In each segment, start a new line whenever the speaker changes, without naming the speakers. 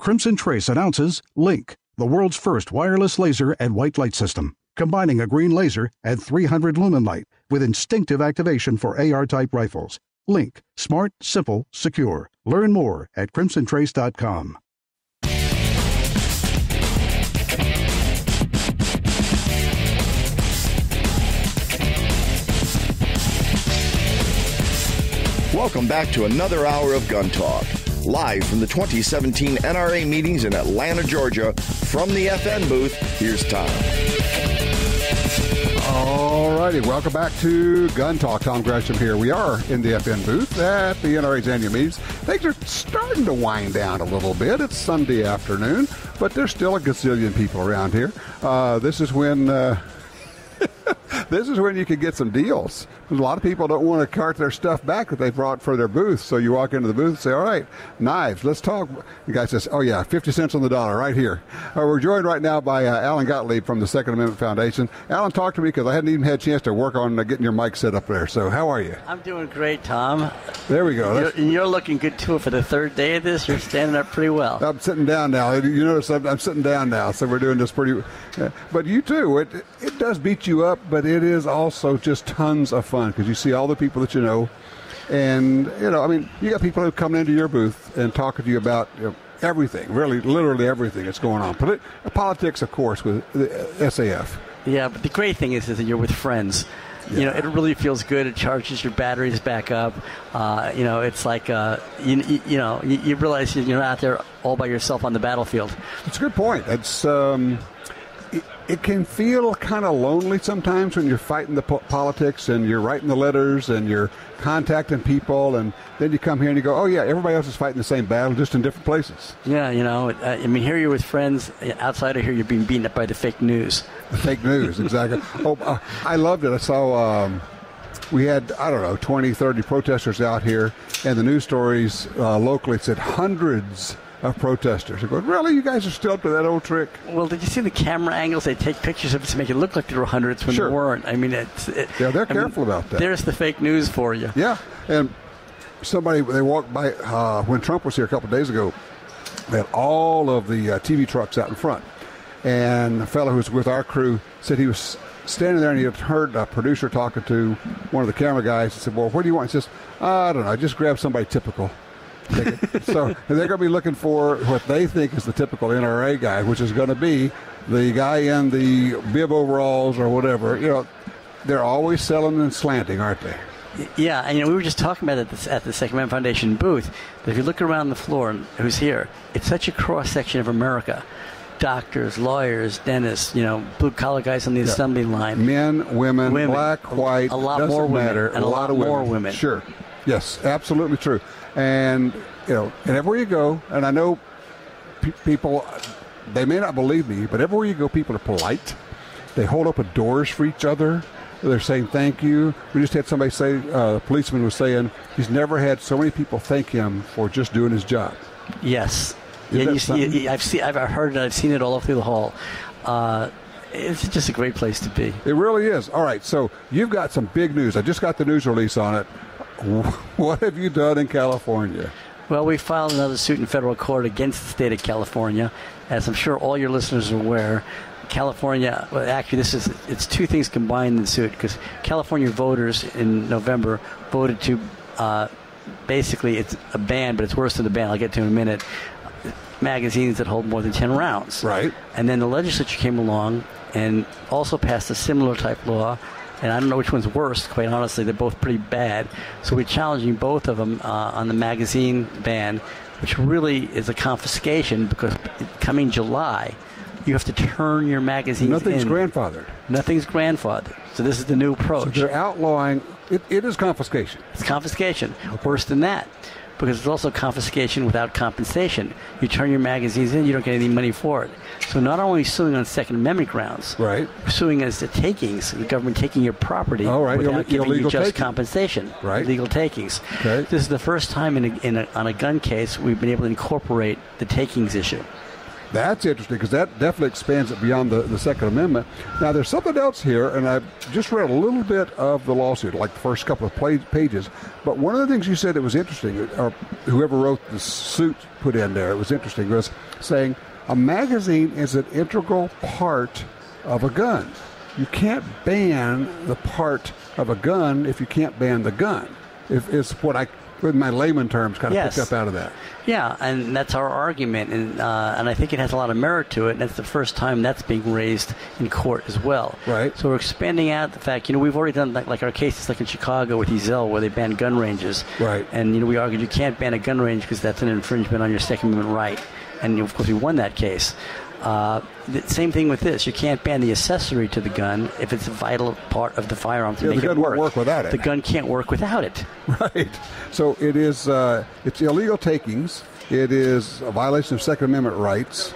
Crimson Trace announces Link, the world's first wireless laser and white light system, combining a green laser and 300 lumen light with instinctive activation for AR-type rifles. Link, smart, simple, secure. Learn more at crimsontrace.com.
Welcome back to another hour of Gun Talk. Live from the 2017 NRA meetings in Atlanta, Georgia. From the FN booth, here's Tom.
All righty, welcome back to Gun Talk. Tom Gresham here. We are in the FN booth at the NRA's annual meetings. Things are starting to wind down a little bit. It's Sunday afternoon, but there's still a gazillion people around here. This is when you can get some deals. A lot of people don't want to cart their stuff back that they brought for their booth. So you walk into the booth and say, all right, knives, let's talk. The guy says, oh, yeah, 50 cents on the dollar right here. We're joined right now by Alan Gottlieb from the Second Amendment Foundation. Alan, talk to me because I hadn't even had a chance to work on getting your mic set up there. So how are you?
I'm doing great, Tom.
There we go.
You're looking good, too. For the third day of this, you're standing up pretty well.
I'm sitting down now. You notice I'm sitting down now, so we're doing this pretty but you, too. It does beat you up, but it is also just tons of fun because you see all the people that you know. And, you got people who come into your booth and talk to you about everything, really, literally everything that's going on. Politics, of course, with the SAF.
Yeah, but the great thing is that you're with friends. Yeah. It really feels good. It charges your batteries back up. It's like, you realize you're not out there all by yourself on the battlefield.
That's a good point. It's it can feel kind of lonely sometimes when you're fighting the politics and you're writing the letters and you're contacting people, and then you come here and you go, oh, yeah, everybody else is fighting the same battle, just in different places.
Yeah, here you're with friends. Outside of here, you're being beaten up by the fake news.
The fake news, exactly. I loved it. I saw we had, 20, 30 protesters out here, and the news stories locally said hundreds of protesters. I go, really? You guys are still up to that old trick?
Well, did you see the camera angles? They take pictures of it to make it look like there were hundreds when there weren't.
They're careful about that.
There's the fake news for you.
Yeah, and they walked by when Trump was here a couple of days ago. They had all of the TV trucks out in front, and a fellow who was with our crew said he was standing there and he had heard a producer talking to one of the camera guys and said, well, what do you want? He says, I don't know, just grab somebody typical. So they're going to be looking for what they think is the typical NRA guy, which is going to be the guy in the bib overalls or whatever. They're always selling and slanting, aren't they?
Yeah, and we were just talking about it at the Second Amendment Foundation booth. That if you look around the floor, who's here, it's such a cross-section of America. Doctors, lawyers, dentists, blue-collar guys on the assembly line.
Men, women, black, white,
a lot more women,
matter,
and a lot more women.
Sure. Yes, absolutely true. And, and everywhere you go, and I know people, they may not believe me, but everywhere you go, people are polite. They hold open doors for each other. They're saying thank you. We just had somebody say, a policeman was saying, he's never had so many people thank him for just doing his job.
Yes. I've heard it. I've seen it all through the hall. It's just a great place to be.
It really is. All right, so you've got some big news. I just got the news release on it. What have you done in California?
Well, we filed another suit in federal court against the state of California. As I'm sure all your listeners are aware, California, well, actually, it's two things combined in the suit, because California voters in November voted to, basically, it's a ban, but it's worse than a ban. I'll get to in a minute. Magazines that hold more than 10 rounds.
Right.
And then the legislature came along and also passed a similar type law. And I don't know which one's worse, quite honestly. They're both pretty bad. So we're challenging both of them on the magazine ban, which really is a confiscation, because coming July, you have to turn your magazines
Nothing's grandfathered.
Nothing's grandfathered. So this is the new approach.
So they're outlawing, it is confiscation.
It's confiscation. Okay. Worse than that, because it's also confiscation without compensation. You turn your magazines in, you don't get any money for it. So not only suing on Second Amendment grounds, right, we're suing as the takings, the government taking your property without giving you just compensation.
Right.
Illegal takings.
Okay.
This is the first time on a gun case we've been able to incorporate the takings issue.
That's interesting because that definitely expands it beyond the Second Amendment. Now, there's something else here, and I just read a little bit of the lawsuit, like the first couple of pages. But one of the things you said that was interesting, or whoever wrote the suit put in there, it was interesting, was saying a magazine is an integral part of a gun. You can't ban the part of a gun if you can't ban the gun. It's what I, with my layman terms, kind of picked up out of that.
Yeah, and that's our argument, and I think it has a lot of merit to it, and that's the first time that's being raised in court as well.
Right.
So we're expanding out the fact, we've already done like our cases like in Chicago with Ezel where they banned gun ranges.
Right.
And, we argued you can't ban a gun range because that's an infringement on your Second Amendment right. And, of course, we won that case. The same thing with this. You can't ban the accessory to the gun if it's a vital part of the firearm to make it work.
The gun won't work without it.
The gun can't work without it.
Right. So it is. It's illegal takings. It is a violation of Second Amendment rights,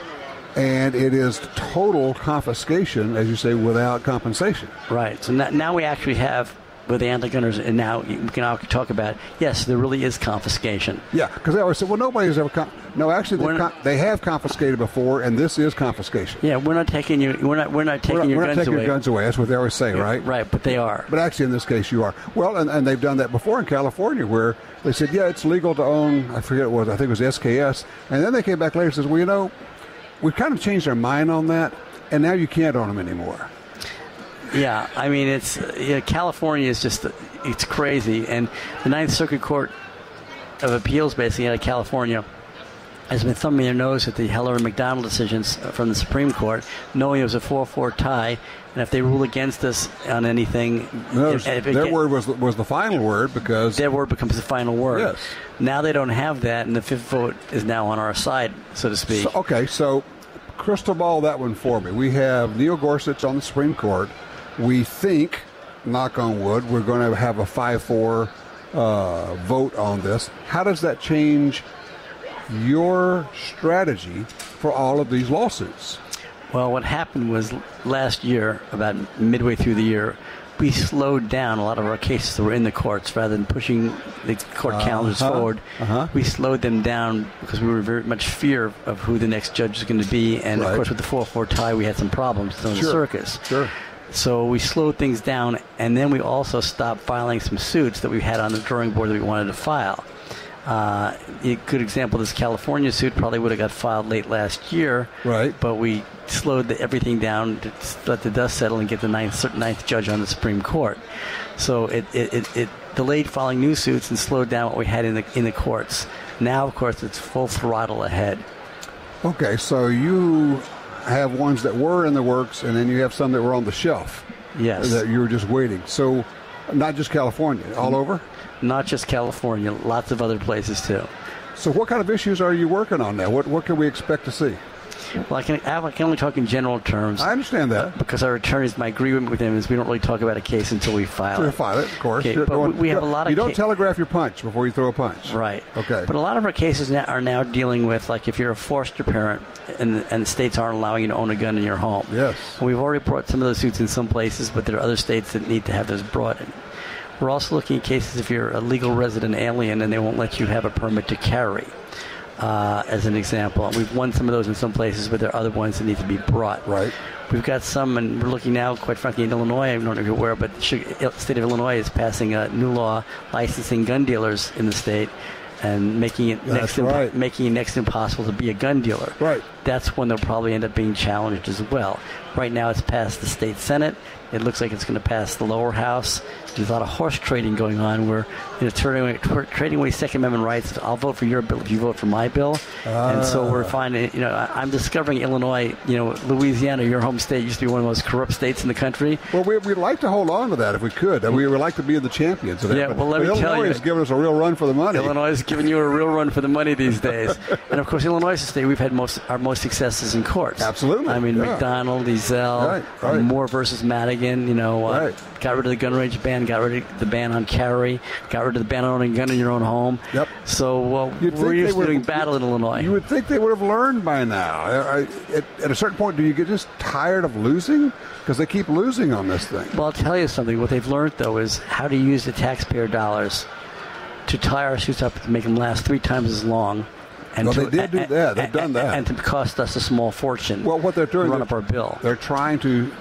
and it is total confiscation, as you say, without compensation.
Right. So now we actually have. With the anti-gunners, and now we can now talk about, yes, there really is confiscation.
Yeah, because they always say, well, nobody's ever... No, actually, they have confiscated before, and this is confiscation.
Yeah, we're not taking your guns away.
That's what they always say, right?
Right, but they are.
But actually, in this case, you are. Well, and they've done that before in California, where they said, yeah, it's legal to own, I forget what it was, I think it was SKS, and then they came back later and says, well, we've kind of changed our mind on that, and now you can't own them anymore.
Yeah, I mean, it's California is just, it's crazy. And the Ninth Circuit Court of Appeals, basically, out of California, has been thumbing their nose at the Heller and McDonald decisions from the Supreme Court, knowing it was a 4-4 tie. And if they rule against us on anything...
their word was the final word because...
Their word becomes the final word.
Yes.
Now they don't have that, and the fifth vote is now on our side, so to speak.
So crystal ball that one for me. We have Neil Gorsuch on the Supreme Court. We think, knock on wood, we're going to have a 5-4 vote on this. How does that change your strategy for all of these lawsuits?
Well, what happened was last year, about midway through the year, we slowed down a lot of our cases that were in the courts rather than pushing the court calendars forward. We slowed them down because we were very much fear of who the next judge is going to be. And, of course, with the 4-4 tie, we had some problems in the circus.
Sure.
So we slowed things down, and then we also stopped filing some suits that we had on the drawing board that we wanted to file. A good example, this California suit probably would have got filed late last year,
right?
But we slowed everything down to let the dust settle and get the ninth judge on the Supreme Court. So it delayed filing new suits and slowed down what we had in the courts. Now, of course, it's full throttle ahead.
Okay, so you have ones that were in the works, and then you have some that were on the shelf.
Yes.
That you were just waiting. So not just California, all over?
Not just California, lots of other places too.
So what kind of issues are you working on now? What can we expect to see?
Well, I can only talk in general terms.
I understand that.
Because our attorneys, my agreement with them is we don't really talk about a case until we file it.
We file it, of course.
Okay, but we have a lot of...
You don't telegraph your punch before you throw a punch.
Right.
Okay.
But a lot of our cases are now dealing with, like, if you're a foster parent and states aren't allowing you to own a gun in your home.
Yes.
And we've already brought some of those suits in some places, but there are other states that need to have those brought in. We're also looking at cases if you're a legal resident alien and they won't let you have a permit to carry. As an example. We've won some of those in some places, but there are other ones that need to be brought.
Right.
We've got some, and we're looking now, quite frankly, in Illinois. I don't know if you're aware, but the state of Illinois is passing a new law licensing gun dealers in the state and making it next impossible to be a gun dealer.
Right.
That's when they'll probably end up being challenged as well. Right now it's passed the state Senate. It looks like it's going to pass the lower house. There's a lot of horse trading going on where trading away Second Amendment rights. I'll vote for your bill if you vote for my bill. And so we're finding, I'm discovering Illinois, Louisiana, your home state, used to be one of the most corrupt states in the country.
Well, we'd like to hold on to that if we could. We would like to be the champions of that.
Yeah, well, let me tell you.
Illinois is giving us a real run for the money.
Illinois is giving you a real run for the money these days. And, of course, Illinois is a state we've had our most successes in courts.
Absolutely.
I mean, McDonald, Ezel, Moore versus Madigan, got rid of the gun range ban, got rid of the ban on carry, got rid of the ban on owning a gun in your own home.
Yep.
So we're used to doing battle in Illinois.
You would think they would have learned by now. At a certain point, do you get just tired of losing? Because they keep losing on this thing.
Well, I'll tell you something. What they've learned, though, is how to use the taxpayer dollars to tie our suits up to make them last 3 times as long And
they did do that. They've done that.
And to cost us a small fortune.
Well, what they're doing,
run up our bill.
They're trying to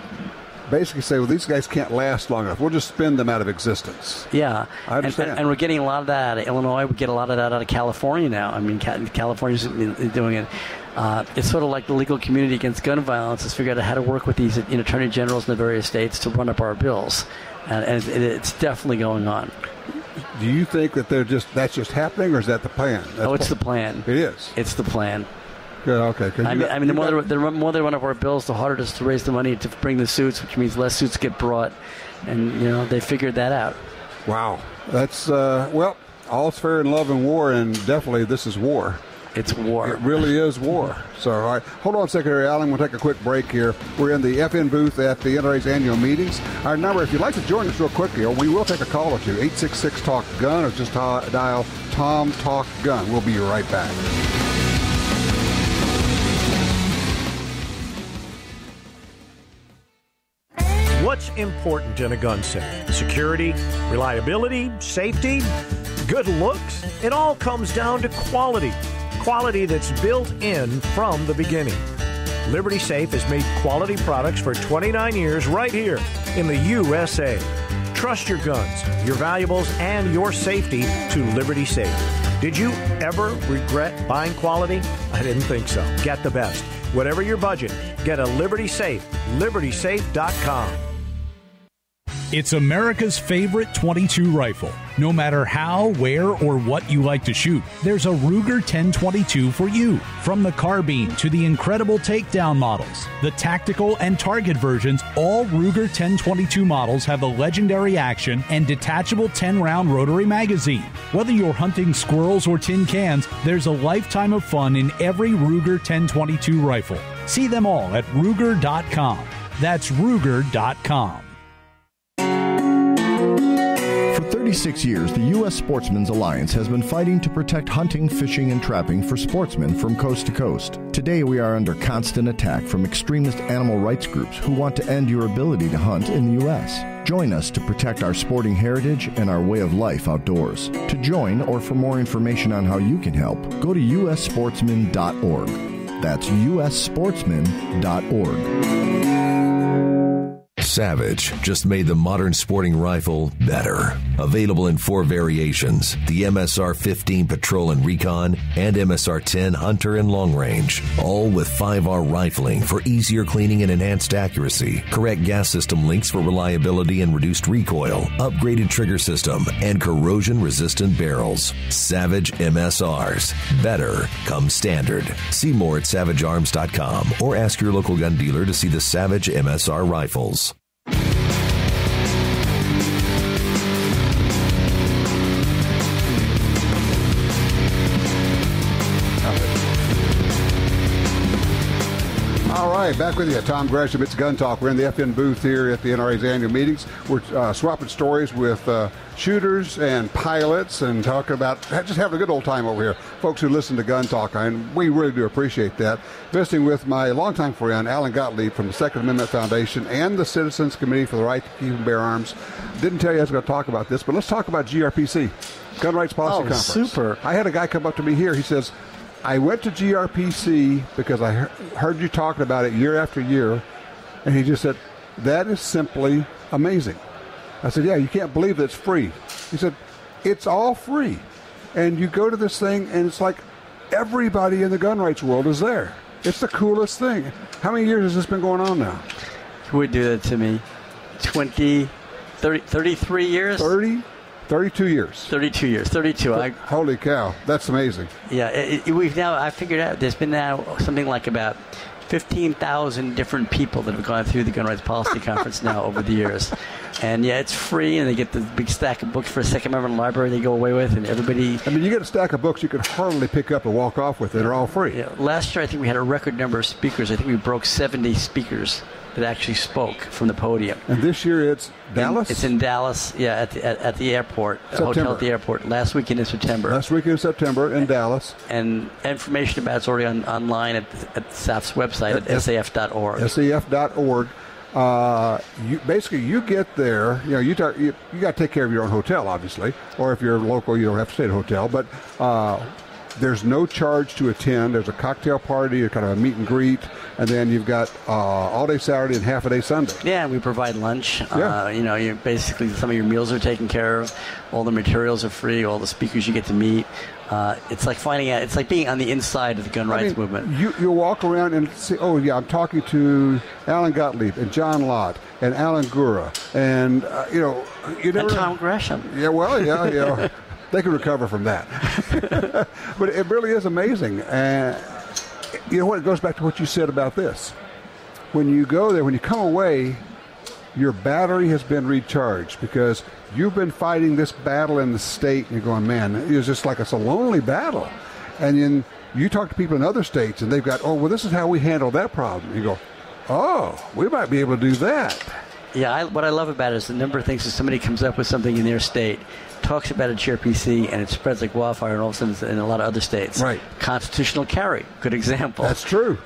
basically say, well, these guys can't last long enough. We'll just spin them out of existence.
Yeah.
I understand.
And we're getting a lot of that out of Illinois. We get a lot of that out of California now. I mean, California's doing it. It's sort of like the legal community against gun violence has figured out how to work with these attorney generals in the various states to run up our bills. And it's definitely going on.
Do you think that that's just happening, or is that the plan?
It's the plan.
It is.
It's the plan.
Good, okay.
The more they run up our bills, the harder it is to raise the money to bring the suits, which means less suits get brought. And, they figured that out.
Wow. That's, all's fair in love and war, and definitely this is war.
It's war.
It really is war. So, all right. Hold on, Secretary Allen. We'll take a quick break here. We're in the FN booth at the NRA's annual meetings. Our number, if you'd like to join us real quickly, we will take a call or two, 866-TALK-GUN, or just dial Tom Talk Gun. We'll be right back.
What's important in a gun safe? Security, reliability, safety, good looks? It all comes down to quality. Quality that's built in from the beginning. Liberty Safe has made quality products for 29 years right here in the USA. Trust your guns, your valuables, and your safety to Liberty Safe. Did you ever regret buying quality? I didn't think so. Get the best. Whatever your budget, get a Liberty Safe. LibertySafe.com.
It's America's favorite .22 rifle. No matter how, where, or what you like to shoot, there's a Ruger 1022 for you. From the carbine to the incredible takedown models, the tactical and target versions, all Ruger 1022 models have the legendary action and detachable 10-round rotary magazine. Whether you're hunting squirrels or tin cans, there's a lifetime of fun in every Ruger 1022 rifle. See them all at Ruger.com. That's Ruger.com.
For 36 years, the U.S. Sportsmen's Alliance has been fighting to protect hunting, fishing, and trapping for sportsmen from coast to coast. Today, we are under constant attack from extremist animal rights groups who want to end your ability to hunt in the U.S. Join us to protect our sporting heritage and our way of life outdoors. To join or for more information on how you can help, go to ussportsman.org. That's ussportsman.org.
Savage just made the modern sporting rifle better. Available in 4 variations, the MSR-15 Patrol and Recon and MSR-10 Hunter and Long Range. All with 5R rifling for easier cleaning and enhanced accuracy, correct gas system links for reliability and reduced recoil, upgraded trigger system, and corrosion-resistant barrels. Savage MSRs. Better comes standard. See more at savagearms.com or ask your local gun dealer to see the Savage MSR rifles.
All right, back with you, Tom Gresham. It's Gun Talk. We're in the FN booth here at the NRA's annual meetings. We're swapping stories with shooters and pilots and talking about just having a good old time over here. Folks who listen to Gun Talk, and we really do appreciate that. Visiting with my longtime friend, Alan Gottlieb from the Second Amendment Foundation and the Citizens Committee for the Right to Keep and Bear Arms. Didn't tell you I was going to talk about this, but let's talk about GRPC, Gun Rights Policy Conference.
Super.
I had a guy come up to me here. He says, I went to GRPC because I heard you talking about it year after year, and he just said, that is simply amazing. I said, yeah, you can't believe that it's free. He said, it's all free. And you go to this thing, and it's like everybody in the gun rights world is there. It's the coolest thing. How many years has this been going on now?
Who would do that to me? 33 years?
32 years.
32 years. 32.
Holy cow. That's amazing.
Yeah, I figured out there's been now something like about 15,000 different people that have gone through the Gun Rights Policy Conference now over the years. And yeah, it's free, and they get the big stack of books for a Second Amendment library they go away with, and everybody...
I mean, you get a stack of books you could hardly pick up and walk off with. They're all free.
Yeah, last year, I think we had a record number of speakers. I think we broke 70 speakers that actually spoke from the podium.
And this year it's Dallas?
It's in Dallas, yeah, at the airport, a hotel at the airport, last weekend in September.
Last weekend in September in Dallas.
And information about it's already online at SAF's website at saf.org.
saf.org. You get there, you got to take care of your own hotel, obviously, or if you're local, you don't have to stay at a hotel, but there's no charge to attend. There's a cocktail party, kind of a meet and greet, and then you've got all day Saturday and half a day Sunday.
Yeah, we provide lunch.
Yeah.
You basically some of your meals are taken care of. All the materials are free. All the speakers you get to meet. It's like finding out. It's like being on the inside of the gun rights movement.
You walk around and say, "Oh yeah, I'm talking to Alan Gottlieb and John Lott and Alan Gura and you never."
And Tom Gresham.
Yeah, well, yeah. They can recover from that. But it really is amazing. You know what? It goes back to what you said about this. When you go there, when you come away, your battery has been recharged because you've been fighting this battle in the state, and you're going, man, it's just like it's a lonely battle. And then you talk to people in other states, and they've got, oh, well, this is how we handle that problem. You go, oh, we might be able to do that.
Yeah, what I love about it is the number of things that somebody comes up with something in their state, talks about a GRPC, and it spreads like wildfire, and all of a sudden it's in a lot of other states.
Right.
Constitutional carry, good example.
That's true.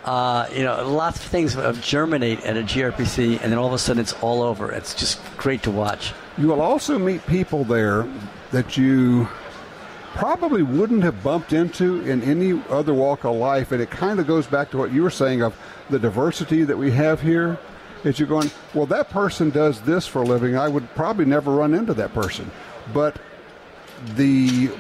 Lots of things germinate at a GRPC, and then all of a sudden it's all over. It's just great to watch.
You will also meet people there that you probably wouldn't have bumped into in any other walk of life, and it kind of goes back to what you were saying of the diversity that we have here. Is you're going, well, that person does this for a living. I would probably never run into that person. But the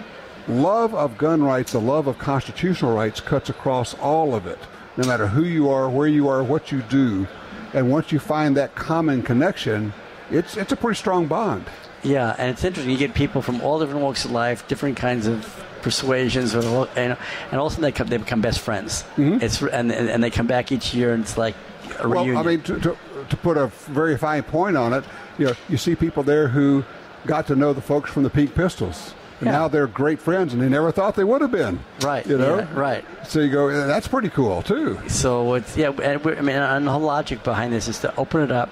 love of gun rights, the love of constitutional rights cuts across all of it, no matter who you are, where you are, what you do. And once you find that common connection, it's a pretty strong bond.
Yeah, and it's interesting. You get people from all different walks of life, different kinds of persuasions, and all of a sudden they become best friends. Mm-hmm. And they come back each year, and it's like a reunion.
Well, I mean, to put a very fine point on it, you see people there who got to know the folks from the Pink Pistols. And now they're great friends, and they never thought they would have been.
Right. Right.
So you go, that's pretty cool, too.
So, and the whole logic behind this is to open it up,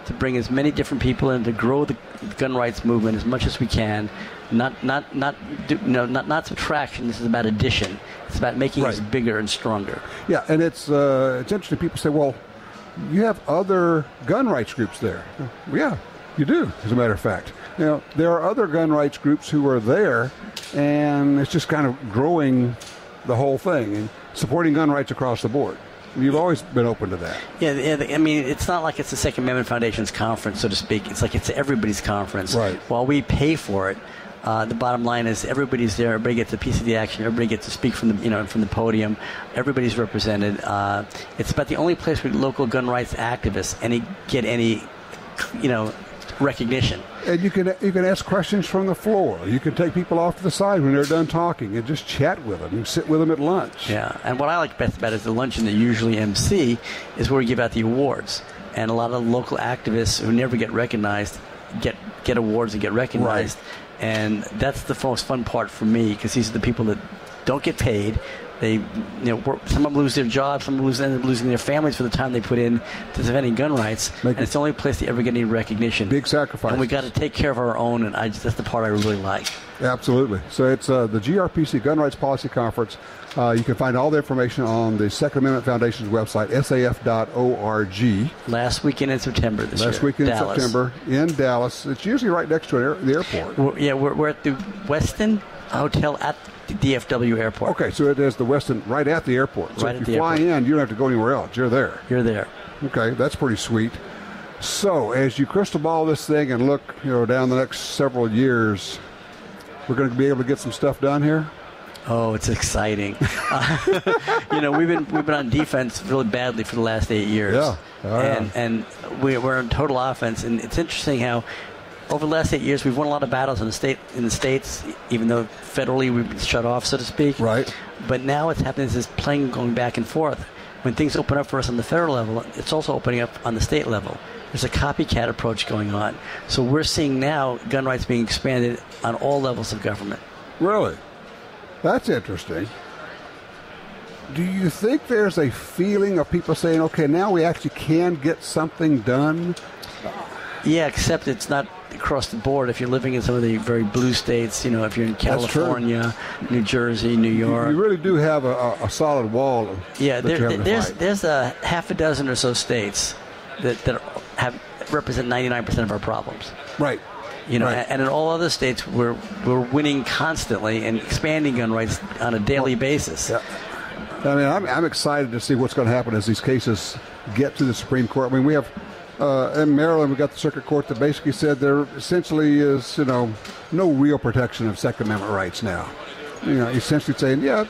to bring as many different people in, to grow the gun rights movement as much as we can. Not subtraction. This is about addition. It's about making us bigger and stronger.
Yeah, and it's interesting. People say, well, you have other gun rights groups there. Well, yeah, you do, as a matter of fact. There are other gun rights groups who are there, and it's just kind of growing the whole thing and supporting gun rights across the board. You've always been open to that.
Yeah, I mean, it's not like it's the Second Amendment Foundation's conference, so to speak. It's like it's everybody's conference.
Right.
While we pay for it, the bottom line is everybody's there. Everybody gets a piece of the action. Everybody gets to speak from the podium. Everybody's represented. It's about the only place where local gun rights activists get any recognition.
And you can ask questions from the floor. You can take people off to the side when they're done talking and just chat with them. You can sit with them at lunch.
Yeah, and what I like best about it is the luncheon that usually MC is where we give out the awards. And a lot of local activists who never get recognized get awards and get recognized. Right. And that's the most fun part for me, because these are the people that don't get paid. They, some of them lose their jobs, some of them end up losing their families for the time they put in to defending gun rights. And it's the only place they ever get any recognition.
Big sacrifice.
And we got to take care of our own, and that's the part I really like.
Absolutely. So it's the GRPC Gun Rights Policy Conference. You can find all the information on the Second Amendment Foundation's website, saf.org.
Last weekend in September this year.
Last weekend in September in Dallas. It's usually right next to the airport.
We're at the Westin Hotel at the DFW airport.
Okay, so it is the Westin right at the airport. So if you fly in, you don't have to go anywhere else. You're there.
You're there.
Okay, that's pretty sweet. So as you crystal ball this thing and look, down the next several years, we're going to be able to get some stuff done here?
Oh, it's exciting. We've been on defense really badly for the last 8 years.
Yeah.
And we're in total offense. And it's interesting how over the last 8 years we've won a lot of battles in the states, even though federally we've been shut off, so to speak.
Right.
But now what's happening is this playing going back and forth. When things open up for us on the federal level, it's also opening up on the state level. There's a copycat approach going on. So we're seeing now gun rights being expanded on all levels of government.
Really? That's interesting. Do you think there's a feeling of people saying, okay, now we actually can get something done?
Yeah, except it's not across the board. If you're living in some of the very blue states, if you're in California, New Jersey, New York.
You really do have a solid wall.
There's a half a dozen or so states that represent 99% of our problems.
Right.
And in all other states, we're winning constantly and expanding gun rights on a daily basis.
Yeah. I mean, I'm excited to see what's going to happen as these cases get to the Supreme Court. I mean, we have in Maryland, we got the circuit court that basically said there essentially is, no real protection of Second Amendment rights now. Essentially saying, there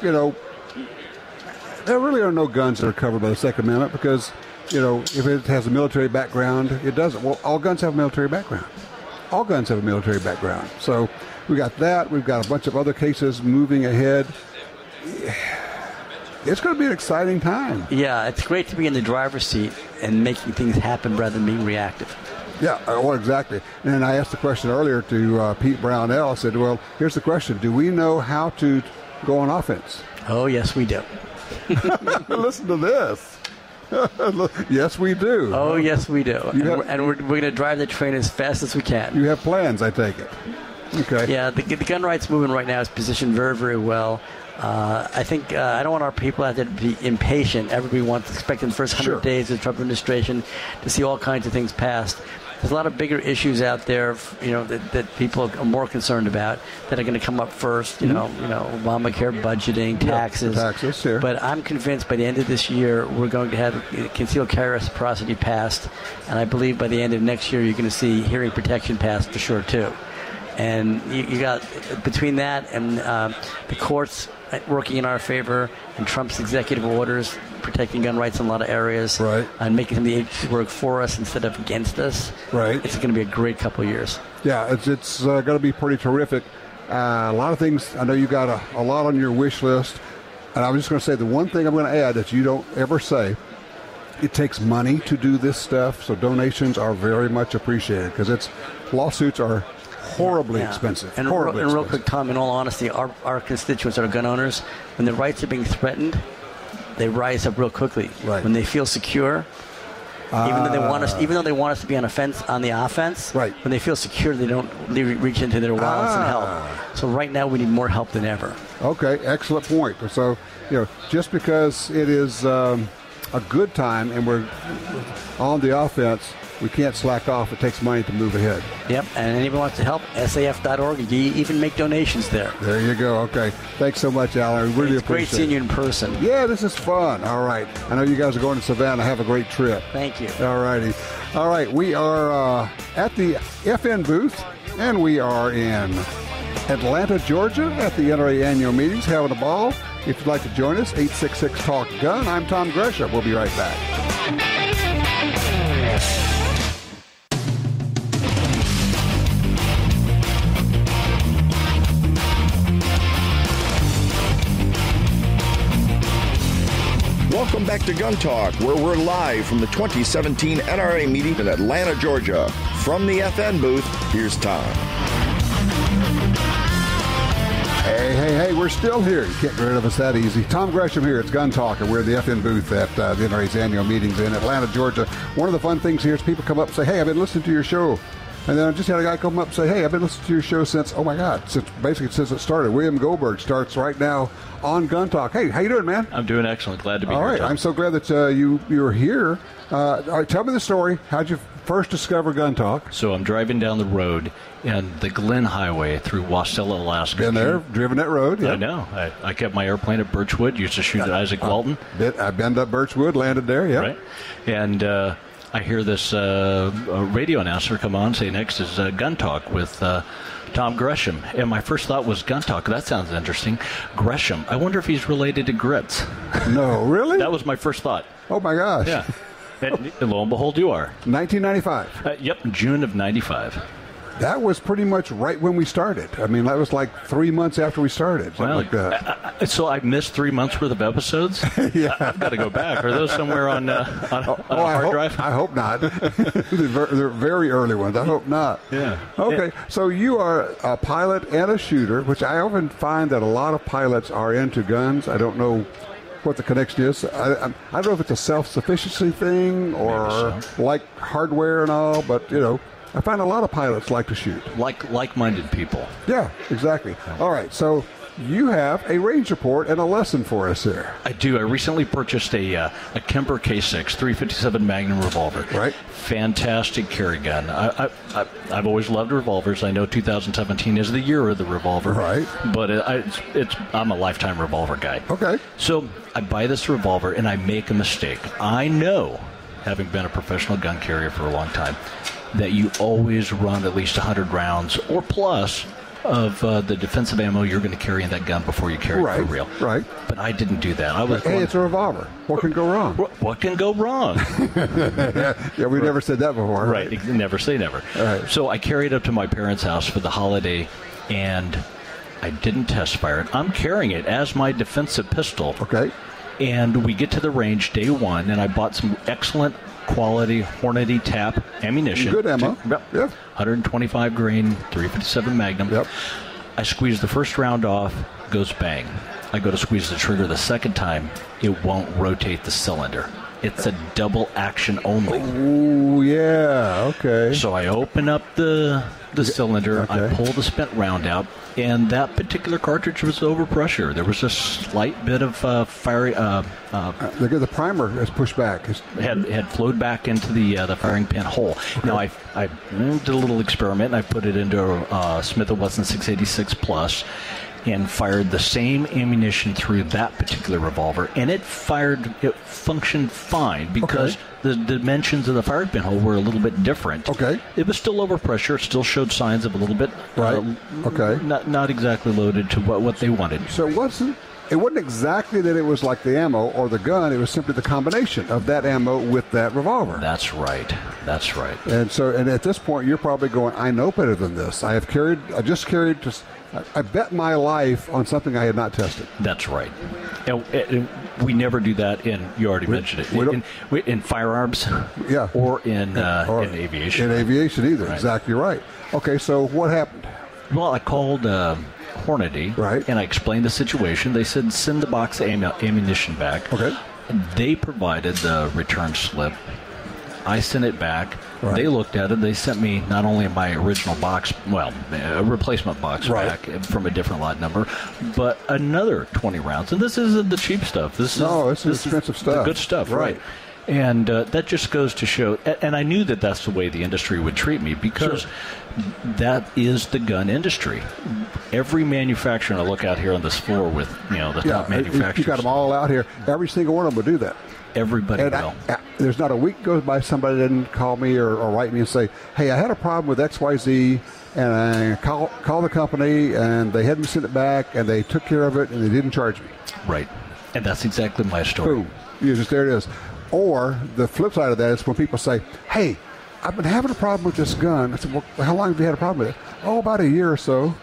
really are no guns that are covered by the Second Amendment because, if it has a military background, it doesn't. Well, all guns have a military background. All guns have a military background. So we got that. We've got a bunch of other cases moving ahead. It's going to be an exciting time.
Yeah, it's great to be in the driver's seat and making things happen rather than being reactive.
Yeah, well, exactly. And I asked the question earlier to Pete Brownell. I said, well, here's the question. Do we know how to go on offense?
Oh, yes, we do.
Listen to this. Yes, we do.
Oh, yes, we do. And we're going to drive the train as fast as we can.
You have plans, I take it. Okay.
Yeah, the gun rights movement right now is positioned very, very well. I think I don't want our people out there to be impatient. Everybody expecting the first 100 days of the Trump administration to see all kinds of things passed. There's a lot of bigger issues out there, that people are more concerned about that are going to come up first. Obamacare, budgeting, taxes.
Taxes, sure.
But I'm convinced by the end of this year we're going to have concealed carry reciprocity passed, and I believe by the end of next year you're going to see hearing protection passed for sure too. And you got between that and the courts working in our favor and Trump's executive orders protecting gun rights in a lot of areas,
right,
and making some of the agencies work for us instead of against us.
Right.
It's going to be a great couple of years.
Yeah, it's going to be pretty terrific. A lot of things. I know you got a lot on your wish list, and I was just going to say the one thing I'm going to add that you don't ever say. It takes money to do this stuff, so donations are very much appreciated because lawsuits are horribly expensive.
And real quick, Tom, in all honesty, our constituents that are gun owners, when their rights are being threatened, they rise up real quickly.
Right.
When they feel secure, even though they want us to be on the offense,
right,
when they feel secure, they don't reach into their wallets and help. So right now we need more help than ever.
Okay, excellent point. So, just because it is a good time and we're on the offense, we can't slack off. It takes money to move ahead.
Yep, and anyone wants to help, SAF.org. You even make donations there.
There you go. Okay. Thanks so much, Alan. I really appreciate it.
It's great seeing you in person.
Yeah, this is fun. All right. I know you guys are going to Savannah. Have a great trip.
Thank you.
All righty. All right. We are at the FN booth, and we are in Atlanta, Georgia at the NRA annual meetings, having a ball. If you'd like to join us, 866-TALK-GUN. I'm Tom Gresham. We'll be right back.
Welcome back to Gun Talk, where we're live from the 2017 NRA meeting in Atlanta, Georgia. From the FN booth, here's Tom.
Hey, we're still here. You can't get rid of us that easy. Tom Gresham here. It's Gun Talk, and we're at the FN booth at the NRA's annual meetings in Atlanta, Georgia. One of the fun things here is people come up and say, hey, I've been listening to your show. And then I just had a guy come up and say, hey, I've been listening to your show since it started. William Goldberg starts right now on Gun Talk. Hey, how you doing, man?
I'm doing excellent. Glad to be here.
All right.
Tom.
I'm so glad that you're here. All right, tell me the story. How'd you first discover Gun Talk?
So I'm driving down the road in the Glen Highway through Wasilla, Alaska.
Been there, driven that road. Yep.
I know. I kept my airplane at Birchwood. Used to shoot at Isaac Walton.
I've been up Birchwood, landed there, yeah.
Right. And I hear this radio announcer come on, say next is Gun Talk with Tom Gresham. And my first thought was Gun Talk. That sounds interesting. Gresham. I wonder if he's related to Grits.
No, really?
That was my first thought.
Oh, my gosh.
Yeah. And lo and behold, you are.
1995.
Yep, June of 95.
That was pretty much right when we started. I mean, that was like 3 months after we started, something like that.
So I missed 3 months worth of episodes?
Yeah.
I've got to go back. Are those somewhere on a hard drive?
I hope not. They're very early ones. I hope not.
Yeah.
Okay, so you are a pilot and a shooter, which I often find that a lot of pilots are into guns. I don't know what the connection is. I don't know if it's a self-sufficiency thing or like hardware and all, but, I find a lot of pilots like to shoot.
Like-minded people.
Yeah, exactly. All right, so you have a range report and a lesson for us here.
I do. I recently purchased a Kemper K6 357 Magnum revolver.
Right.
Fantastic carry gun. I've always loved revolvers. I know 2017 is the year of the revolver.
Right.
But I'm a lifetime revolver guy.
Okay.
So I buy this revolver and I make a mistake. I know, having been a professional gun carrier for a long time, that you always run at least 100 rounds or plus of the defensive ammo you're going to carry in that gun before you carry it for real.
Right.
But I didn't do that.
It's a revolver. What can go wrong?
What can go wrong?
Yeah, we never said that before.
Right. Never say never.
Right.
So I carried it up to my parents' house for the holiday, and I didn't test fire it. I'm carrying it as my defensive pistol.
Okay.
And we get to the range day one, and I bought some excellent quality Hornady tap ammunition.
Good ammo.
Yep. 125 grain, 357 Magnum.
Yep.
I squeeze the first round off, goes bang. I go to squeeze the trigger the second time, it won't rotate the cylinder. It's a double action only.
Oh, yeah. Okay.
So I open up the cylinder,
Okay.
I pull the spent round out, and that particular cartridge was over pressure. There was a slight bit of fiery.
The primer is pushed back.
Had flowed back into the firing pin hole. Okay. Now I did a little experiment. And I put it into a Smith & Wesson 686 Plus, and fired the same ammunition through that particular revolver, and it functioned fine because the dimensions of the firing pinhole were a little bit different.
Okay.
It was still over pressure. It still showed signs of a little bit.
Right. Okay.
Not exactly loaded to what they wanted.
So it wasn't exactly that it was like the ammo or the gun. It was simply the combination of that ammo with that revolver.
That's right.
And at this point, you're probably going, I know better than this. I bet my life on something I had not tested.
That's right. And we never do that you already mentioned it, in firearms,
yeah,
or in aviation.
In aviation either,
right.
Exactly right. Okay, so what happened?
Well, I called Hornady,
right,
and I explained the situation. They said, send the box of ammunition back.
Okay.
They provided the return slip. I sent it back.
Right.
They looked at it. They sent me not only my original box, a replacement box back from a different lot number, but another 20 rounds. And this isn't the cheap stuff. This is
expensive stuff.
The good stuff, right? And that just goes to show. And I knew that that's the way the industry would treat me because that is the gun industry. Every manufacturer, and I look out here on this floor with the top manufacturers.
You got them all out here. Every single one of them would do that.
Everybody will.
There's not a week goes by somebody didn't call me or write me and say, hey, I had a problem with XYZ, and I call the company, and they had me send it back, and they took care of it, and they didn't charge me.
Right. And that's exactly my story.
Boom. There it is. Or the flip side of that is when people say, hey, I've been having a problem with this gun. I said, well, how long have you had a problem with it? Oh, about a year or so.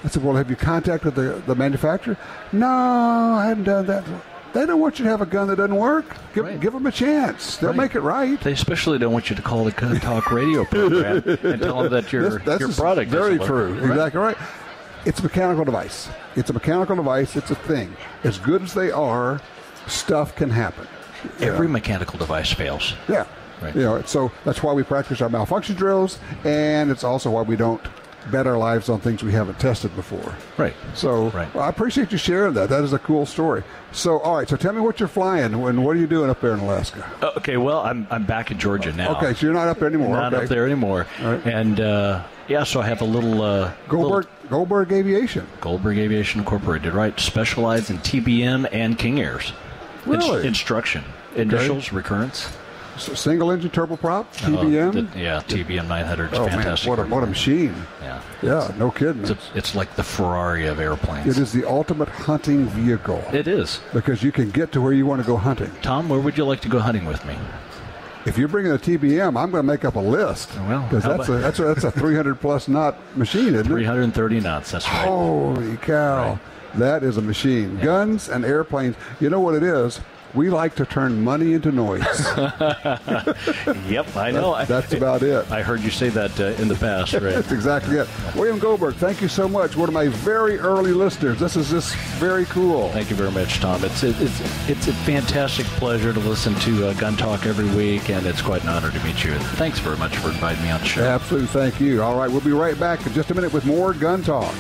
I said, well, have you contacted the manufacturer? No, I haven't done that. They don't want you to have a gun that doesn't work. Give them a chance. They'll make it right.
They especially don't want you to call the Gun Talk radio program and tell them that your product
very
doesn't
true.
work.
Exactly right. It's a mechanical device. It's a thing. As good as they are, stuff can happen.
Every mechanical device fails.
Yeah.
Right.
So that's why we practice our malfunction drills, and it's also why we don't bet our lives on things we haven't tested before.
Right.
So well, I appreciate you sharing that. That is a cool story. So, all right. So tell me what you're flying and what are you doing up there in Alaska?
Okay. Well, I'm back in Georgia now.
Okay. So you're not up there anymore.
Not up there anymore. Right. And so I have a little
Goldberg Aviation.
Goldberg Aviation Incorporated. Right. Specialize in TBM and King Airs.
Really?
Instruction. Initials. Recurrence.
Single engine turboprop, TBM?
TBM 900 is fantastic.
Man, what a machine. Yeah, no kidding.
It's like the Ferrari of airplanes.
It is the ultimate hunting vehicle.
It is.
Because you can get to where you want to go hunting.
Tom, where would you like to go hunting with me?
If you're bringing a TBM, I'm going to make up a list.
Well,
because that's a 300-plus knot machine, isn't it?
330 knots, that's right.
Holy cow. Right. That is a machine. Yeah. Guns and airplanes, you know what it is? We like to turn money into noise.
Yep, I know.
That's about it.
I heard you say that in the past, right?
That's exactly it. William Goldberg, thank you so much. One of my very early listeners. This is just very cool.
Thank you very much, Tom. It's a fantastic pleasure to listen to Gun Talk every week, and it's quite an honor to meet you. Thanks very much for inviting me on the show.
Absolutely, thank you. All right, we'll be right back in just a minute with more Gun Talk.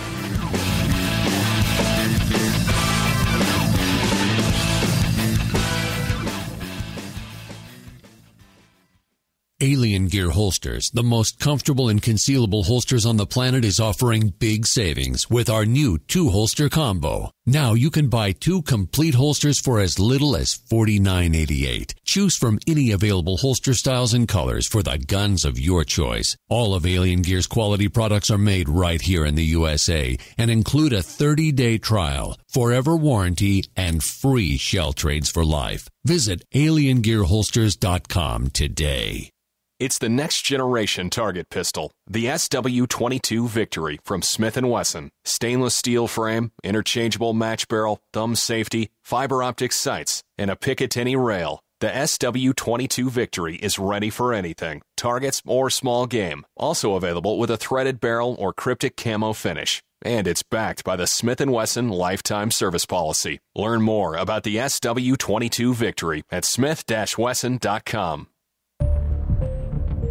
Alien Gear Holsters, the most comfortable and concealable holsters on the planet, is offering big savings with our new 2-holster combo. Now you can buy 2 complete holsters for as little as $49.88. Choose from any available holster styles and colors for the guns of your choice. All of Alien Gear's quality products are made right here in the USA and include a 30-day trial, forever warranty, and free shell trades for life. Visit aliengearholsters.com today.
It's the next generation target pistol, the SW22 Victory from Smith & Wesson. Stainless steel frame, interchangeable match barrel, thumb safety, fiber optic sights, and a Picatinny rail. The SW22 Victory is ready for anything, targets or small game. Also available with a threaded barrel or cryptic camo finish. And it's backed by the Smith & Wesson Lifetime Service Policy. Learn more about the SW22 Victory at smith-wesson.com.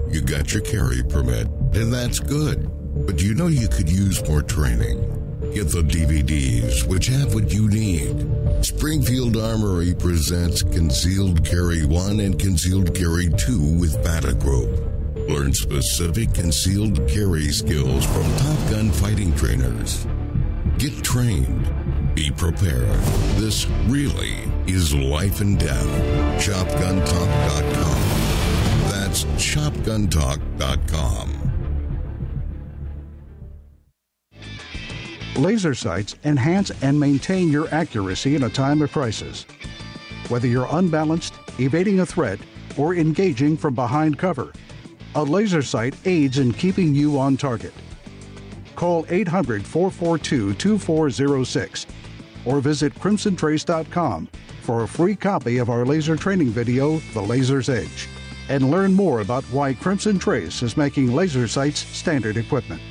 You got your carry permit, and that's good. But you know you could use more training. Get the DVDs, which have what you need. Springfield Armory presents Concealed Carry 1 and Concealed Carry 2 with Bata Group. Learn specific concealed carry skills from Top Gun fighting trainers. Get trained. Be prepared. This really is life and death. ShopGunTalk.com. That's ShopGunTalk.com.
Laser sights enhance and maintain your accuracy in a time of crisis. Whether you're unbalanced, evading a threat, or engaging from behind cover, a laser sight aids in keeping you on target. Call 800-442-2406 or visit crimsontrace.com for a free copy of our laser training video, The Laser's Edge, and learn more about why Crimson Trace is making laser sights standard equipment.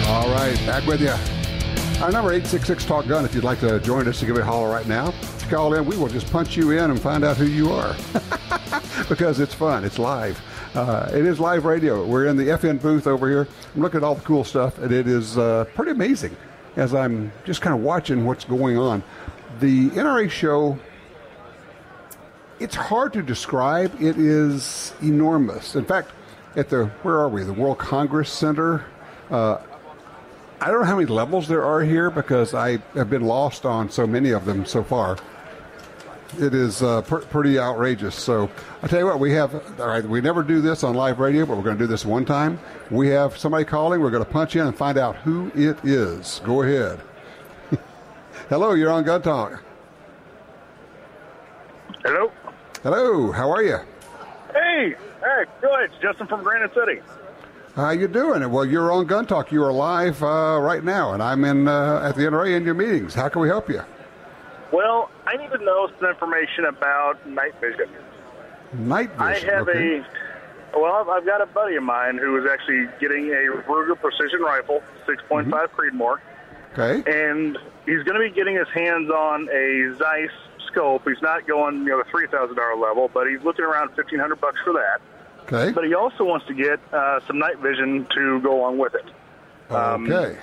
All right, back with you. Our number 866-TALK-GUN if you'd like to join us to give it a holler right now. Call in, we will just punch you in and find out who you are. Because it's fun, it's live. It is live radio. We're in the FN booth over here. I'm looking at all the cool stuff, and it is pretty amazing as I'm just kind of watching what's going on. The NRA show, it's hard to describe. It is enormous. In fact, at the, where are we? The World Congress Center. I don't know how many levels there are here because I have been lost on so many of them so far. It is pretty outrageous. So I tell you what, we have, all right, we never do this on live radio, but we're going to do this one time. We have somebody calling. We're going to punch in and find out who it is. Go ahead. Hello, you're on Gun Talk.
Hello.
Hello, how are you?
Hey, good. It's Justin from Granite City.
How you doing? Well, you're on Gun Talk. You are live right now, and I'm in at the NRA in your meetings. How can we help you?
Well, I need to know some information about night vision.
Night vision.
I have I've got a buddy of mine who is actually getting a Ruger precision rifle, 6.5 Creedmoor.
Okay.
And he's going to be getting his hands on a Zeiss scope. He's not going, the $3,000 level, but he's looking around $1,500 for that.
Okay.
But he also wants to get some night vision to go along with it.
Okay.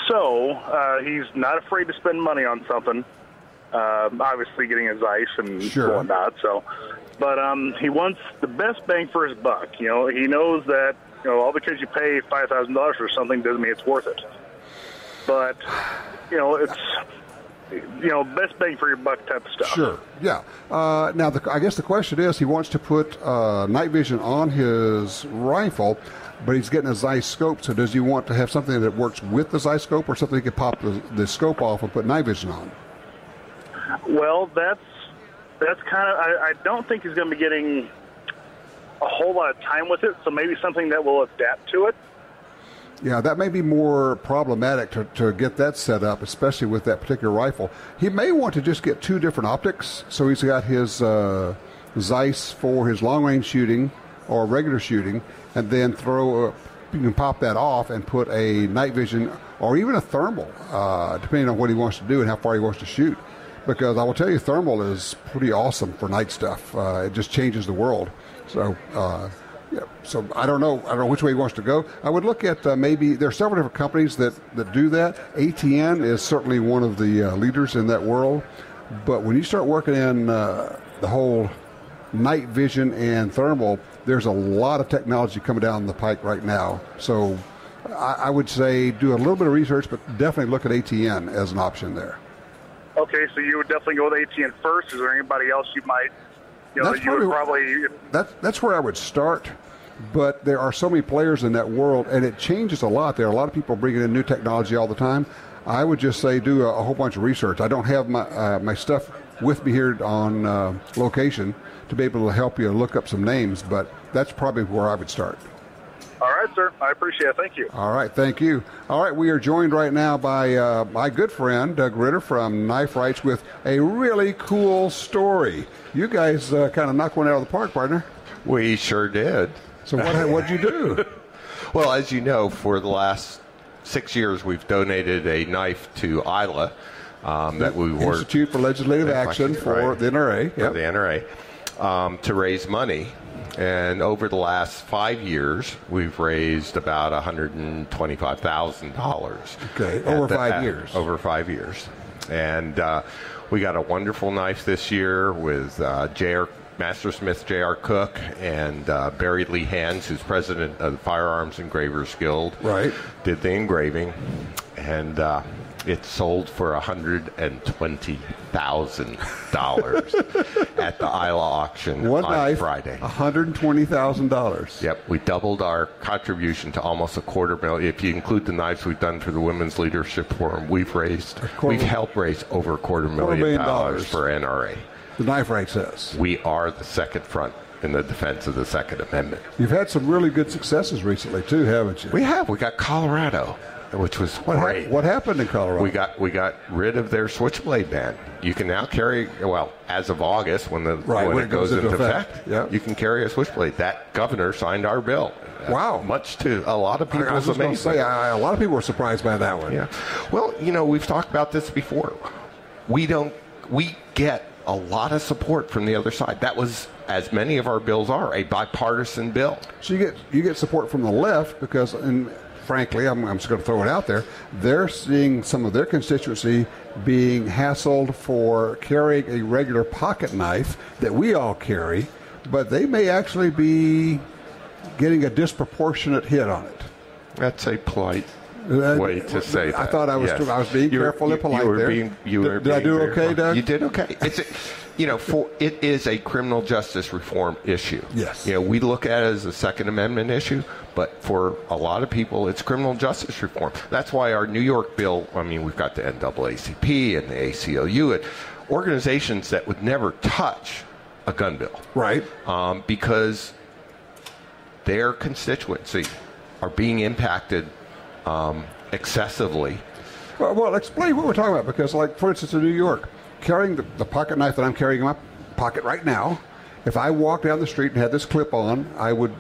So he's not afraid to spend money on something. Obviously getting his Zeiss and whatnot. So, but he wants the best bang for his buck. He knows that all because you pay $5,000 for something doesn't mean it's worth it. But it's best bang for your buck type of stuff.
Sure. Yeah. Now, I guess the question is, he wants to put night vision on his rifle, but he's getting a Zeiss scope. So, does he want to have something that works with the Zeiss scope, or something he could pop the scope off and put night vision on?
Well, that's kind of. I don't think he's going to be getting a whole lot of time with it. So maybe something that will adapt to it.
Yeah, that may be more problematic to get that set up, especially with that particular rifle. He may want to just get two different optics. So he's got his Zeiss for his long-range shooting or regular shooting, and then you can pop that off and put a night vision or even a thermal, depending on what he wants to do and how far he wants to shoot. Because I will tell you, thermal is pretty awesome for night stuff. It just changes the world. So Yeah, so I don't know which way he wants to go. I would look at maybe there are several different companies that do that. ATN is certainly one of the leaders in that world. But when you start working in the whole night vision and thermal, there's a lot of technology coming down the pike right now. So I would say do a little bit of research, but definitely look at ATN as an option there.
Okay, so you would definitely go with ATN first. Is there anybody else you might?
That's where I would start, but there are so many players in that world, and it changes a lot. There are a lot of people bringing in new technology all the time. I would just say do a whole bunch of research. I don't have my stuff with me here on location to be able to help you look up some names, but that's probably where I would start.
All right, sir. I appreciate it. Thank you.
All right. Thank you. All right. We are joined right now by my good friend, Doug Ritter from Knife Rights, with a really cool story. You guys kind of knocked one out of the park, partner.
We sure did.
So what'd you do?
Well, as you know, for the last 6 years, we've donated a knife to ILA that we worked.
Institute for Legislative Action for the NRA. Yep.
For the NRA, to raise money. And over the last 5 years, we've raised about $125,000.
Okay, over 5 years.
Over 5 years. And we got a wonderful knife this year with Master Smith J.R. Cook and Barry Lee Hands, who's president of the Firearms Engravers Guild.
Right.
Did the engraving. And it sold for $120,000 at the Isla auction on Friday.
$120,000.
Yep, we doubled our contribution to almost $250,000. If you include the knives we've done for the Women's Leadership Forum, we've helped raise over $250,000 for NRA.
The Knife Right says
we are the second front in the defense of the Second Amendment.
You've had some really good successes recently too, haven't you?
We have. We got Colorado, which was great.
What happened in Colorado?
We got rid of their switchblade ban. You can now carry, well, as of August, when it goes into effect, you can carry a switchblade. That governor signed our bill.
Wow.
Much to a lot of people's amazement.
I was going to say, a lot of people were surprised by that one.
Yeah. Well, we've talked about this before. We get a lot of support from the other side. That was, as many of our bills are, a bipartisan bill.
So you get support from the left because, and frankly, I'm just going to throw it out there, they're seeing some of their constituency being hassled for carrying a regular pocket knife that we all carry, but they may actually be getting a disproportionate hit on it.
That's a polite way to say that.
I thought I was being careful and polite there. Did I do okay, Doug?
You did okay. It's it is a criminal justice reform issue.
Yes.
We look at it as a Second Amendment issue, but for a lot of people, it's criminal justice reform. That's why our New York bill, we've got the NAACP and the ACLU, and organizations that would never touch a gun bill.
Right.
Because their constituency are being impacted excessively.
Well, explain what we're talking about, because, like, for instance, in New York, carrying the pocket knife that I'm carrying in my pocket right now, if I walked down the street and had this clip on, I would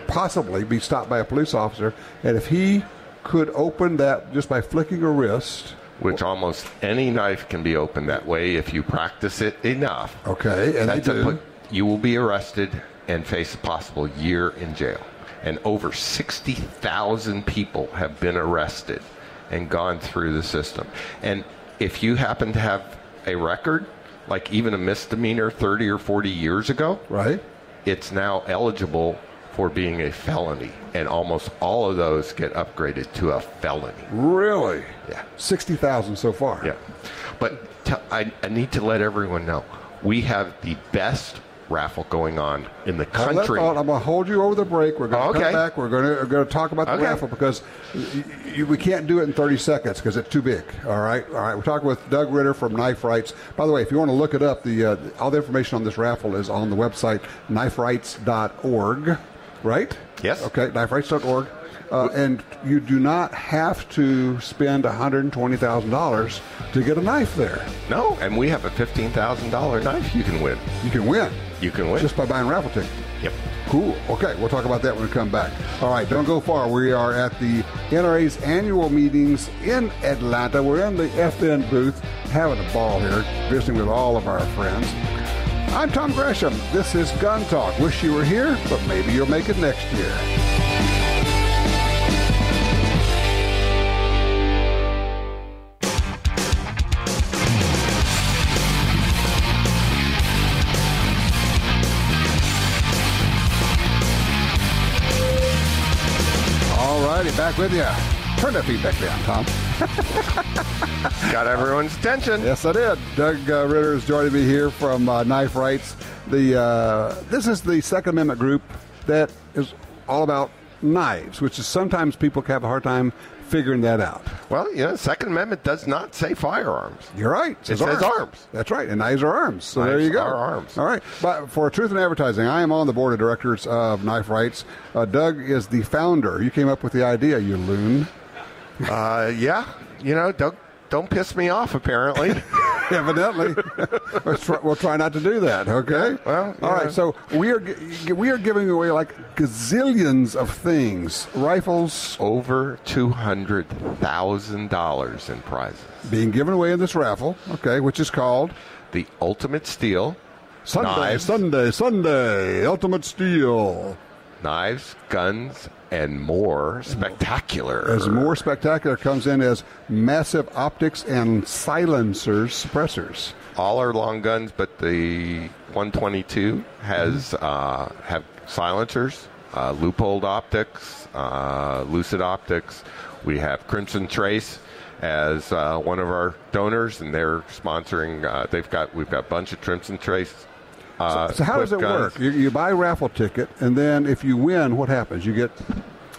possibly be stopped by a police officer, and if he could open that just by flicking a wrist...
Which almost any knife can be opened that way if you practice it enough.
Okay, and
you will be arrested and face a possible year in jail. And over 60,000 people have been arrested and gone through the system. And if you happen to have a record, like even a misdemeanor 30 or 40 years ago,
right,
it's now eligible for being a felony. And almost all of those get upgraded to a felony.
Really?
Yeah.
60,000 so far.
Yeah. But I need to let everyone know, we have the best raffle going on in the country.
I'm going to hold you over the break. We're going to come back. We're going to talk about the raffle, because we can't do it in 30 seconds because it's too big. All right. We're talking with Doug Ritter from Knife Rights. By the way, if you want to look it up, all the information on this raffle is on the website kniferights.org. Right?
Yes.
Okay. kniferights.org. And you do not have to spend $120,000 to get a knife there.
No, and we have a $15,000 knife you can win.
You can win.
You can win.
Just by buying a raffle ticket.
Yep.
Cool. Okay, we'll talk about that when we come back. All right, don't go far. We are at the NRA's annual meetings in Atlanta. We're in the FN booth, having a ball here, visiting with all of our friends. I'm Tom Gresham. This is Gun Talk. Wish you were here, but maybe you'll make it next year. All righty, back with you. Turn that feedback down, Tom.
Got everyone's attention.
Yes, I did. Doug Ritter is joining me here from Knife Rights. This is the Second Amendment group that is all about knives, which is sometimes people have a hard time figuring that out.
Well, Second Amendment does not say firearms.
You're right.
It says arms.
That's right. And knives are arms. So
knives
there you go.
Are arms.
All right. But for Truth in Advertising, I am on the board of directors of Knife Rights. Doug is the founder. You came up with the idea, you loon.
Yeah. Don't piss me off, apparently.
Evidently. We'll try not to do that, okay?
Well,
all right, so we are giving away like gazillions of things. Rifles.
Over $200,000 in prizes.
Being given away in this raffle, okay, which is called
the Ultimate Steel.
Sunday, Ultimate Steel.
Knives, guns, and more spectacular.
As more spectacular comes in as massive optics and silencers, suppressors.
All are long guns, but the 122 has have silencers, loopholed optics, lucid optics. We have Crimson Trace as one of our donors, and they're sponsoring. We've got a bunch of Crimson Trace.
So how does it work? You buy a raffle ticket, and then if you win, what happens? You get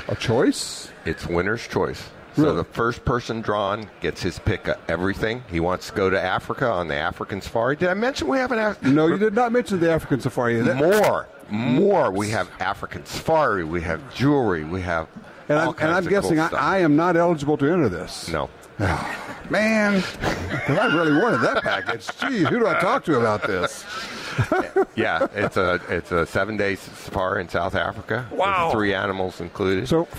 a choice?
It's winner's choice.
Really?
So the first person drawn gets his pick of everything. He wants to go to Africa on the African safari. Did I mention we have an African?
No, you did not mention the African safari.
More. We have African safari. We have jewelry. We have all kinds
I'm
of
guessing
cool stuff.
I am not eligible to enter this.
No.
Man, because I really wanted that package. Gee, who do I talk to about this?
Yeah, it's a 7-day safari in South Africa.
Wow.
With 3 animals included.
So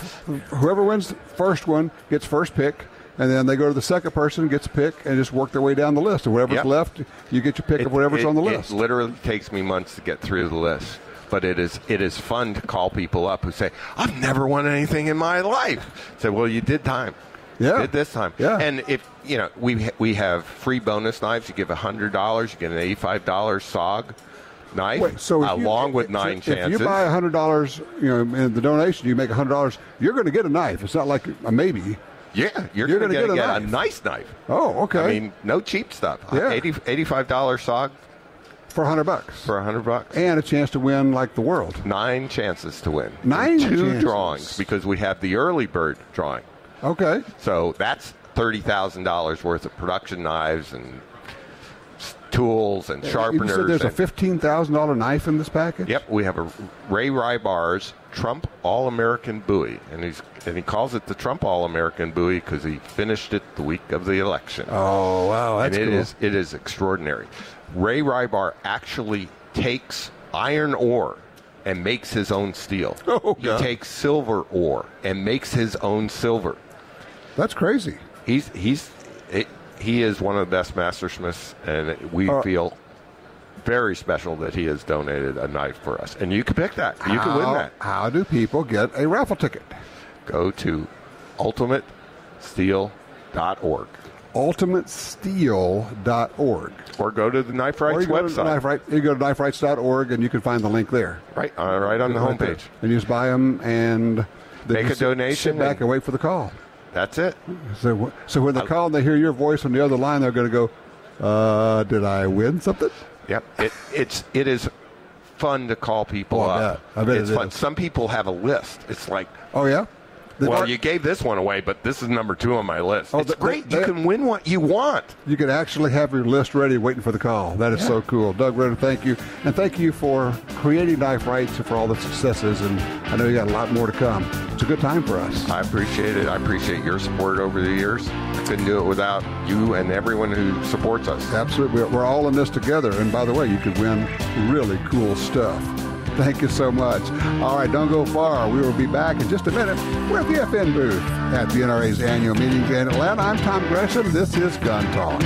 whoever wins the first one gets first pick, and then they go to the second person, gets a pick, and just work their way down the list. And whatever's left, you get your pick of whatever's on the list.
It literally takes me months to get through the list. But it is fun to call people up who say, I've never won anything in my life. Say, well, you did time.
Yeah.
Did this time.
Yeah.
And if, we have free bonus knives. You give $100, you get an $85 SOG knife, along with 9 chances.
If you buy $100, in the donation, you make $100, you're going to get a knife. It's not like a maybe.
Yeah, you're going to get a nice knife.
Oh, okay.
I mean, no cheap stuff.
Yeah.
$85 SOG.
For $100.
For $100.
And a chance to win like the world.
9 chances to win.
9
2
chances.
drawings, because we have the early bird drawing.
Okay.
So that's $30,000 worth of production knives and tools and sharpeners.
You said there's a $15,000 knife in this package?
Yep. We have a Ray Rybar's Trump All-American Bowie. And he calls it the Trump All-American Bowie because he finished it the week of the election.
Oh, wow. That's
cool.
It
is extraordinary. Ray Rybar actually takes iron ore and makes his own steel.
Oh,
he takes silver ore and makes his own silver.
That's crazy.
He is one of the best mastersmiths, and we feel very special that he has donated a knife for us. And you can pick that. You can win that.
How do people get a raffle ticket?
Go to ultimatesteel.org.
ultimatesteel.org.
Or go to the Knife Rights website.
You go to kniferights.org, and you can find the link there.
Right on the homepage.
And you just buy them and
make a donation.
Sit back and wait for the call.
That's it.
So when they call and they hear your voice on the other line, they're going to go, did I win something?
Yep. It is fun to call people up.
I bet
it's fun. Some people have a list. It's like,
oh, yeah?
You gave this one away, but this is number 2 on my list.
Oh,
it's great. You can win what you want.
You can actually have your list ready waiting for the call. That is so cool. Doug Ritter, thank you. And thank you for creating Knife Rights and for all the successes. And I know you got a lot more to come. It's a good time for us.
I appreciate it. I appreciate your support over the years. I couldn't do it without you and everyone who supports us.
Absolutely. We're all in this together. And by the way, you could win really cool stuff. Thank you so much. All right, don't go far. We will be back in just a minute. We're at the FN booth at the NRA's annual meeting in Atlanta. I'm Tom Gresham. This is Gun Talk.